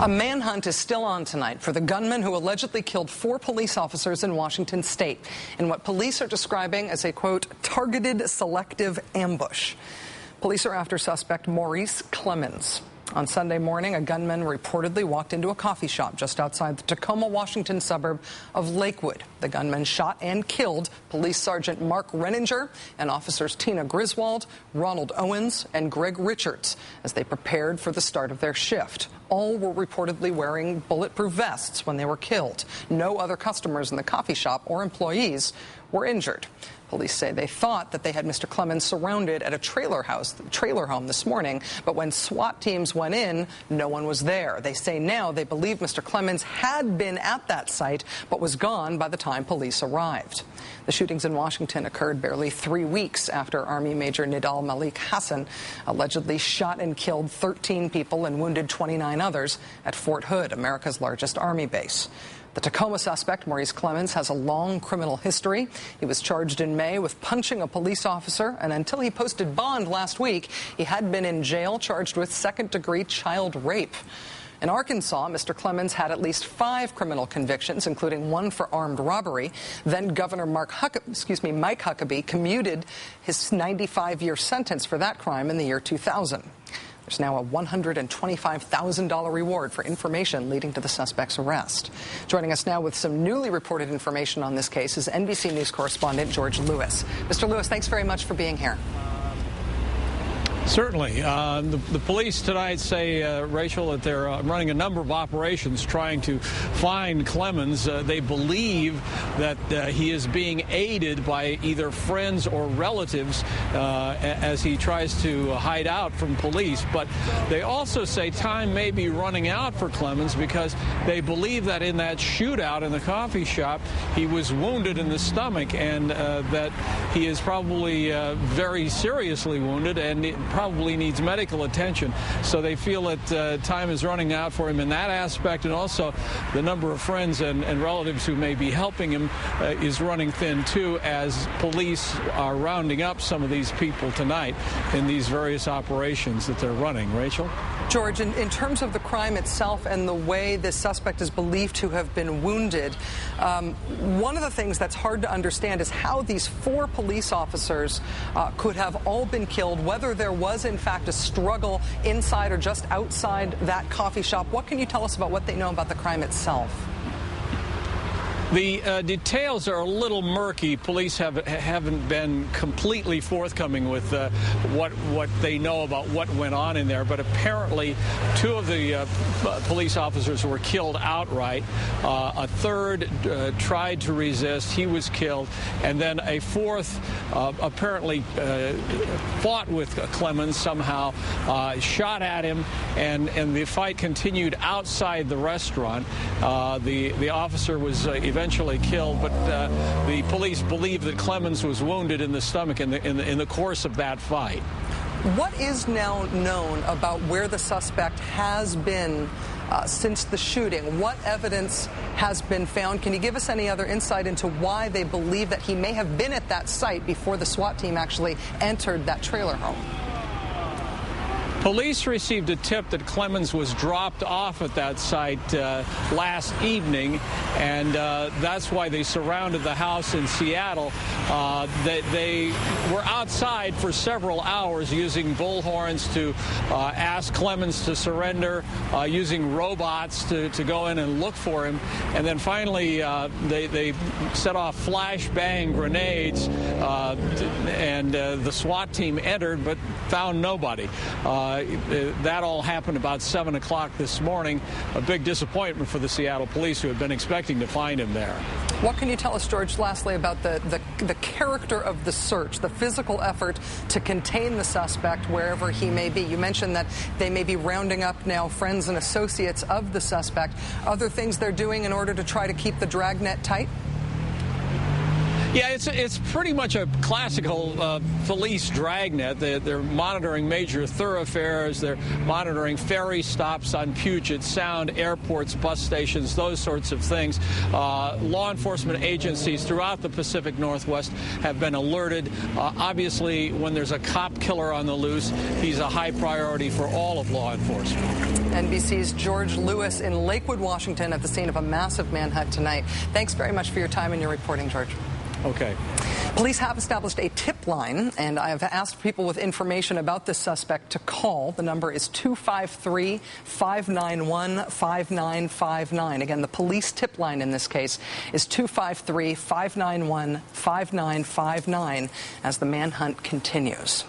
A manhunt is still on tonight for the gunman who allegedly killed 4 police officers in Washington state in what police are describing as a, quote, targeted selective ambush. Police are after suspect Maurice Clemens. On Sunday morning, a gunman reportedly walked into a coffee shop just outside the Tacoma, Washington suburb of Lakewood. The gunman shot and killed Police Sergeant Mark Renninger and officers Tina Griswold, Ronald Owens, and Greg Richards as they prepared for the start of their shift. All were reportedly wearing bulletproof vests when they were killed. No other customers in the coffee shop or employees were injured. Police say they thought that they had Mr. Clemens surrounded at a trailer home this morning, but when SWAT teams went in, no one was there. They say now they believe Mr. Clemens had been at that site, but was gone by the time police arrived. The shootings in Washington occurred barely 3 weeks after Army Major Nidal Malik Hassan allegedly shot and killed 13 people and wounded 29 others at Fort Hood, America's largest Army base. The Tacoma suspect, Maurice Clemens, has a long criminal history. He was charged in May with punching a police officer, and until he posted bond last week, he had been in jail charged with second-degree child rape. In Arkansas, Mr. Clemens had at least 5 criminal convictions, including 1 for armed robbery. Then Governor Mike Huckabee commuted his 95-year sentence for that crime in the year 2000. There's now a $125,000 reward for information leading to the suspect's arrest. Joining us now with some newly reported information on this case is NBC News correspondent George Lewis. Mr. Lewis, thanks very much for being here. Certainly. The police tonight say, Rachel, that they're running a number of operations trying to find Clemens. They believe that he is being aided by either friends or relatives as he tries to hide out from police. But they also say time may be running out for Clemens because they believe that in that shootout in the coffee shop, he was wounded in the stomach and that he is probably very seriously wounded and probably needs medical attention. So they feel that time is running out for him in that aspect, and also the number of friends and relatives who may be helping him is running thin too, as police are rounding up some of these people tonight in these various operations that they're running. Rachel? George, in terms of the crime itself and the way this suspect is believed to have been wounded, one of the things that's hard to understand is how these 4 police officers could have all been killed, whether there was in fact a struggle inside or just outside that coffee shop. What can you tell us about what they know about the crime itself? The details are a little murky. Police haven't been completely forthcoming with what they know about what went on in there. But apparently, 2 of the police officers were killed outright. A third tried to resist. He was killed. And then a 4th apparently fought with Clemens somehow, shot at him, and the fight continued outside the restaurant. The officer was eventually killed, but the police believe that Clemens was wounded in the stomach in the course of that fight. What is now known about where the suspect has been since the shooting? What evidence has been found? Can you give us any other insight into why they believe that he may have been at that site before the SWAT team actually entered that trailer home? Police received a tip that Clemens was dropped off at that site last evening, and that's why they surrounded the house in Seattle. They were outside for several hours using bullhorns to ask Clemens to surrender, using robots to go in and look for him. And then finally, they set off flashbang grenades, and the SWAT team entered but found nobody. That all happened about 7 o'clock this morning. A big disappointment for the Seattle police, who had been expecting to find him there. What can you tell us, George, lastly, about the character of the search, the physical effort to contain the suspect wherever he may be? You mentioned that they may be rounding up now friends and associates of the suspect. Other things they're doing in order to try to keep the dragnet tight? Yeah, it's pretty much a classical police dragnet. They're monitoring major thoroughfares. They're monitoring ferry stops on Puget Sound, airports, bus stations, those sorts of things. Law enforcement agencies throughout the Pacific Northwest have been alerted. Obviously, when there's a cop killer on the loose, he's a high priority for all of law enforcement. NBC's George Lewis in Lakewood, Washington, at the scene of a massive manhunt tonight. Thanks very much for your time and your reporting, George. Okay. Police have established a tip line, and I have asked people with information about this suspect to call. The number is 253-591-5959. Again, the police tip line in this case is 253-591-5959 as the manhunt continues.